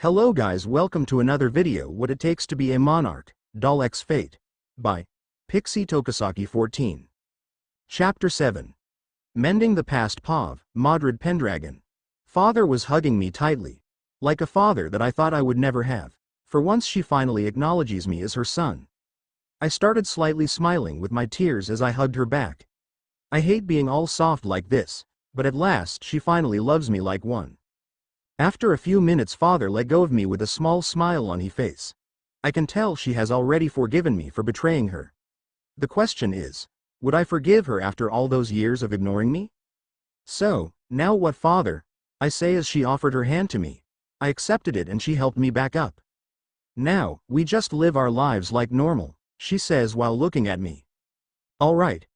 Hello guys, welcome to another video What It Takes to Be a Monarch, DaL X Fate, by PixyTokisaki14. Chapter 7. Mending the Past POV, Artoria Pendragon. Father was hugging me tightly. Like a father that I thought I would never have. For once she finally acknowledges me as her son. I started slightly smiling with my tears as I hugged her back. I hate being all soft like this, but at last she finally loves me like one. After a few minutes father let go of me with a small smile on his face. I can tell she has already forgiven me for betraying her. The question is, would I forgive her after all those years of ignoring me? So, now what father? I say as she offered her hand to me. I accepted it and she helped me back up. Now, we just live our lives like normal, she says while looking at me. Alright.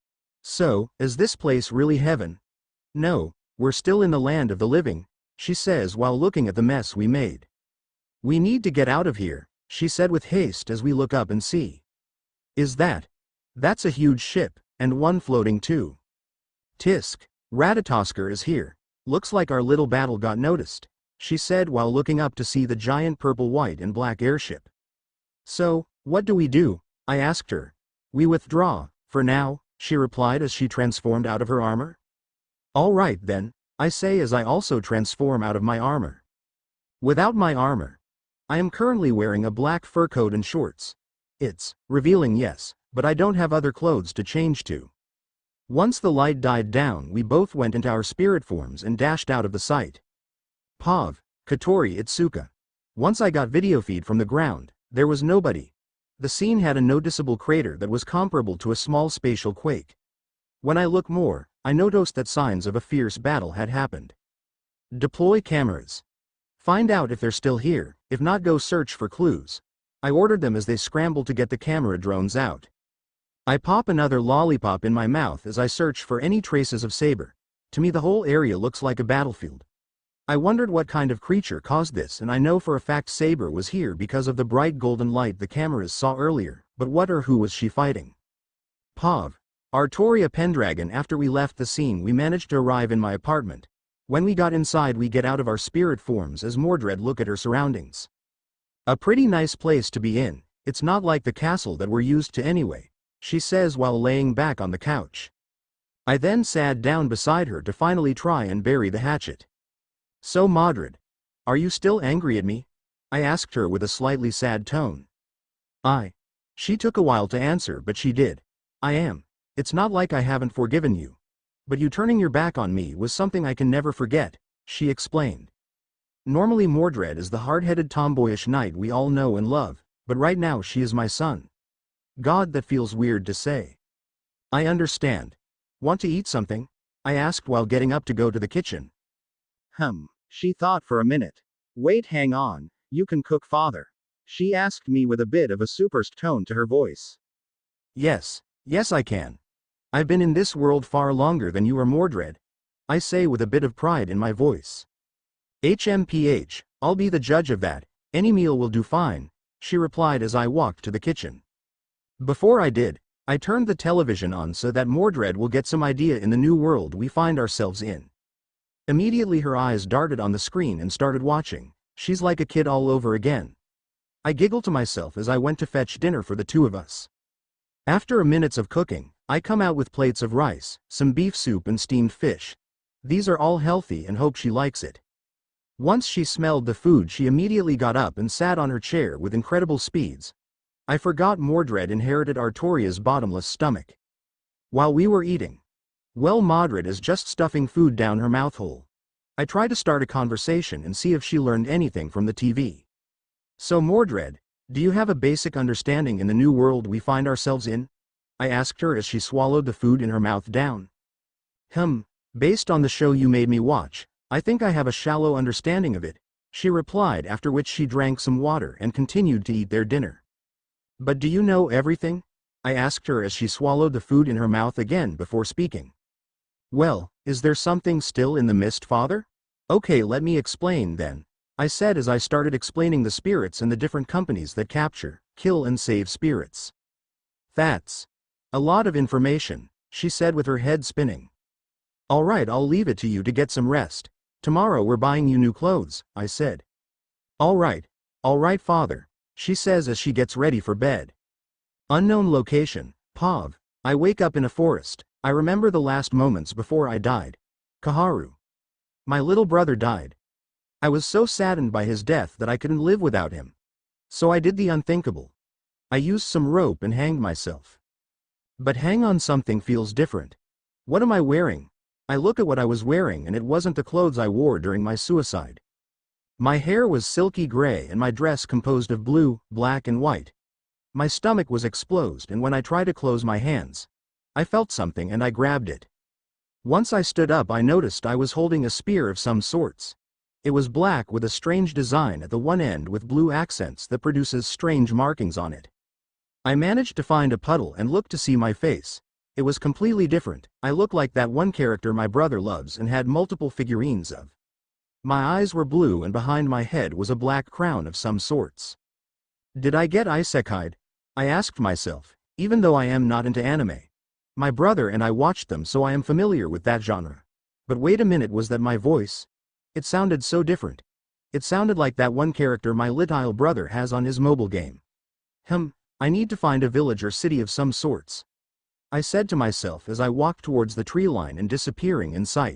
So, is this place really heaven? No, we're still in the land of the living, she says while looking at the mess we made. We need to get out of here, she said with haste as we look up and see. Is that? That's a huge ship, and one floating too. Tisk, Ratatoskr is here. Looks like our little battle got noticed, she said while looking up to see the giant purple, white and black airship. So, what do we do? I asked her. We withdraw, for now, she replied as she transformed out of her armor. All right then, I say as I also transform out of my armor. Without my armor. I am currently wearing a black fur coat and shorts. It's revealing, yes, but I don't have other clothes to change to. Once the light died down we both went into our spirit forms and dashed out of the sight. POV, Katori Itsuka. Once I got video feed from the ground, there was nobody. The scene had a noticeable crater that was comparable to a small spatial quake. When I look more, I noticed that signs of a fierce battle had happened. Deploy cameras. Find out if they're still here, if not go search for clues. I ordered them as they scrambled to get the camera drones out. I pop another lollipop in my mouth as I search for any traces of Saber. To me the whole area looks like a battlefield. I wondered what kind of creature caused this, and I know for a fact Saber was here because of the bright golden light the cameras saw earlier, but what or who was she fighting? POV. Artoria Pendragon. After we left the scene we managed to arrive in my apartment. When we got inside we get out of our spirit forms as Mordred look at her surroundings. A pretty nice place to be in, it's not like the castle that we're used to anyway, she says while laying back on the couch. I then sat down beside her to finally try and bury the hatchet. So Mordred, are you still angry at me? I asked her with a slightly sad tone. She took a while to answer but she did. I am. It's not like I haven't forgiven you. But you turning your back on me was something I can never forget, she explained. Normally Mordred is the hard-headed tomboyish knight we all know and love, but right now she is my son. God, that feels weird to say. I understand. Want to eat something? I asked while getting up to go to the kitchen. She thought for a minute. Wait, hang on, you can cook, father? She asked me with a bit of a superst tone to her voice. Yes I can. I've been in this world far longer than you are, Mordred. I say with a bit of pride in my voice. HMPH, I'll be the judge of that, any meal will do fine, she replied as I walked to the kitchen. Before I did, I turned the television on so that Mordred will get some idea in the new world we find ourselves in. Immediately her eyes darted on the screen and started watching. She's like a kid all over again. I giggled to myself as I went to fetch dinner for the two of us. After a minute of cooking, I come out with plates of rice, some beef soup and steamed fish. These are all healthy and hope she likes it. Once she smelled the food she immediately got up and sat on her chair with incredible speeds. I forgot Mordred inherited Artoria's bottomless stomach. While we were eating, Mordred is just stuffing food down her mouth hole. I try to start a conversation and see if she learned anything from the TV. So Mordred, do you have a basic understanding in the new world we find ourselves in? I asked her as she swallowed the food in her mouth down. Based on the show you made me watch, I think I have a shallow understanding of it, she replied, after which she drank some water and continued to eat their dinner. But do you know everything? I asked her as she swallowed the food in her mouth again before speaking. Well, is there something still in the mist, father? Okay, let me explain then, I said as I started explaining the spirits and the different companies that capture, kill and save spirits. That's a lot of information, she said with her head spinning. Alright, I'll leave it to you to get some rest. Tomorrow we're buying you new clothes, I said. All right father, she says as she gets ready for bed. Unknown location, POV. I wake up in a forest. I remember the last moments before I died. Koharu. My little brother died. I was so saddened by his death that I couldn't live without him. So I did the unthinkable. I used some rope and hanged myself. But hang on something feels different. What am I wearing? I look at what I was wearing and it wasn't the clothes I wore during my suicide. My hair was silky gray and my dress composed of blue, black and white. My stomach was exposed and when I tried to close my hands, I felt something and I grabbed it. Once I stood up I noticed I was holding a spear of some sorts. It was black with a strange design at the one end with blue accents that produces strange markings on it. I managed to find a puddle and looked to see my face. It was completely different. I looked like that one character my brother loves and had multiple figurines of. My eyes were blue and behind my head was a black crown of some sorts. Did I get Isekai'd? I asked myself, even though I am not into anime. My brother and I watched them so I am familiar with that genre. But wait a minute, was that my voice? It sounded so different. It sounded like that one character my little brother has on his mobile game. I need to find a village or city of some sorts. I said to myself as I walked towards the tree line and disappearing in sight.